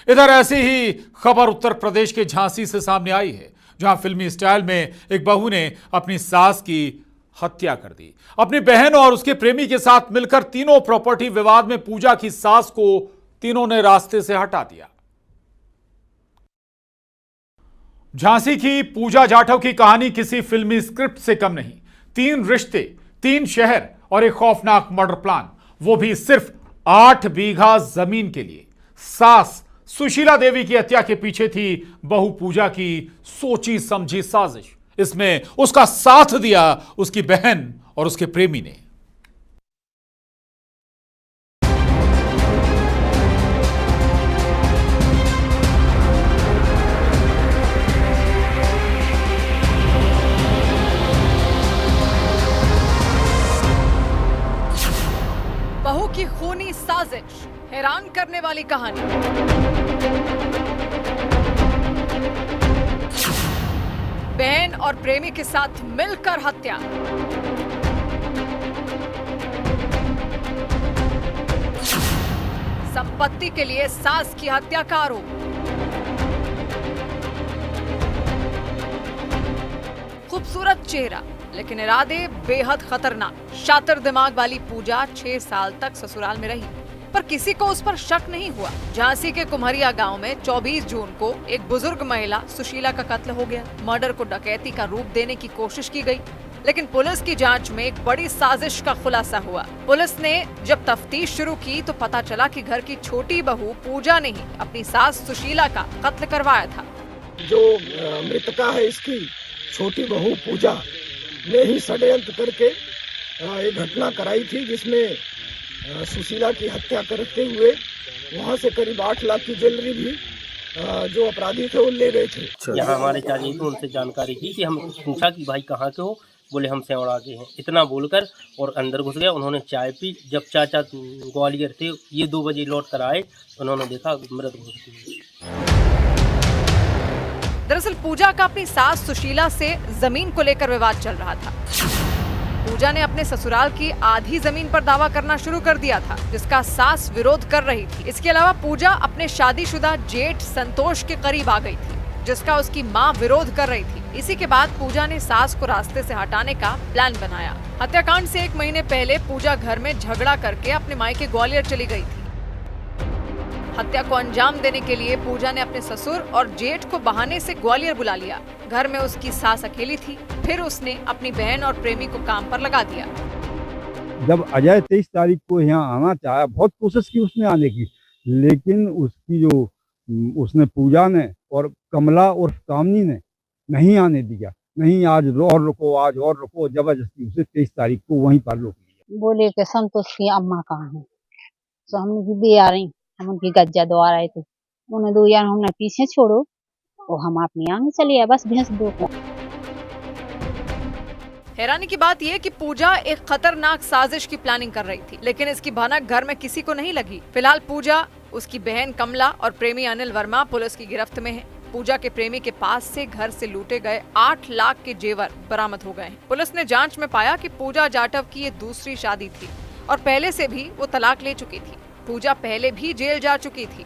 इधर ऐसी ही खबर उत्तर प्रदेश के झांसी से सामने आई है, जहां फिल्मी स्टाइल में एक बहू ने अपनी सास की हत्या कर दी। अपनी बहन और उसके प्रेमी के साथ मिलकर तीनों प्रॉपर्टी विवाद में पूजा की सास को तीनों ने रास्ते से हटा दिया। झांसी की पूजा जाटव की कहानी किसी फिल्मी स्क्रिप्ट से कम नहीं। 3 रिश्ते, 3 शहर और एक खौफनाक मर्डर प्लान, वो भी सिर्फ 8 बीघा जमीन के लिए। सास सुशीला देवी की हत्या के पीछे थी बहू पूजा की सोची समझी साजिश। इसमें उसका साथ दिया उसकी बहन और उसके प्रेमी ने। बहू की खूनी साजिश, हैरान करने वाली कहानी। बहन और प्रेमी के साथ मिलकर हत्या। संपत्ति के लिए सास की हत्या का आरोप। खूबसूरत चेहरा लेकिन इरादे बेहद खतरनाक। शातिर दिमाग वाली पूजा 6 साल तक ससुराल में रही, पर किसी को उस पर शक नहीं हुआ। झांसी के कुम्हरिया गांव में 24 जून को एक बुजुर्ग महिला सुशीला का कत्ल हो गया। मर्डर को डकैती का रूप देने की कोशिश की गई, लेकिन पुलिस की जांच में एक बड़ी साजिश का खुलासा हुआ। पुलिस ने जब तफ्तीश शुरू की तो पता चला कि घर की छोटी बहू पूजा ने ही अपनी सास सुशीला का कत्ल करवाया था। जो मृतका है इसकी छोटी बहू पूजा ने ही षड्यंत्र करके एक घटना कराई थी, जिसमें सुशीला की हत्या करते हुए वहां से करीब 8 लाख की ज्वेलरी भी जो अपराधी थे वो ले गए थे। यहाँ हमारे चाची तो उनसे जानकारी थी कि हम पूछा कि भाई कहाँ के हो, बोले हम सेवड़ा के हैं। इतना बोलकर और अंदर घुस गया। उन्होंने चाय पी। जब चाचा ग्वालियर थे, ये 2 बजे लौट कर आए, उन्होंने देखा मृत घुस गई। दरअसल पूजा का अपनी सास सुशीला से जमीन को लेकर विवाद चल रहा था। पूजा ने अपने ससुराल की आधी जमीन पर दावा करना शुरू कर दिया था, जिसका सास विरोध कर रही थी। इसके अलावा पूजा अपने शादीशुदा जेठ संतोष के करीब आ गई थी, जिसका उसकी मां विरोध कर रही थी। इसी के बाद पूजा ने सास को रास्ते से हटाने का प्लान बनाया। हत्याकांड से 1 महीने पहले पूजा घर में झगड़ा करके अपने मायके ग्वालियर चली गई थी। हत्या को अंजाम देने के लिए पूजा ने अपने ससुर और जेठ को बहाने से ग्वालियर बुला लिया। घर में उसकी सास अकेली थी। फिर उसने अपनी बहन और प्रेमी को काम पर लगा दिया। जब अजय 23 तारीख को यहाँ आना चाहा, बहुत कोशिश की उसने आने की, लेकिन उसकी जो उसने पूजा ने और कमला और कामनी ने नहीं आने दिया। नहीं, आज और रुको, आज और रुको, जबरदस्ती उसे 23 तारीख को वहीं पर रोक लिया। बोले कि संतोष की अम्मा कहाँ है, तो हमने भी आ रही, हम उनकी गज्जा दो आ रहे थे। उन्हें 2 यार हमने पीछे छोड़ो और हम अपने आगे चले आए, बस भैंस 2 को। हैरानी की बात यह कि पूजा एक खतरनाक साजिश की प्लानिंग कर रही थी, लेकिन इसकी भनक घर में किसी को नहीं लगी। फिलहाल पूजा, उसकी बहन कमला और प्रेमी अनिल वर्मा पुलिस की गिरफ्त में है। पूजा के प्रेमी के पास से घर से लूटे गए 8 लाख के जेवर बरामद हो गए हैं। पुलिस ने जांच में पाया कि पूजा जाटव की ये दूसरी शादी थी और पहले से भी वो तलाक ले चुकी थी। पूजा पहले भी जेल जा चुकी थी।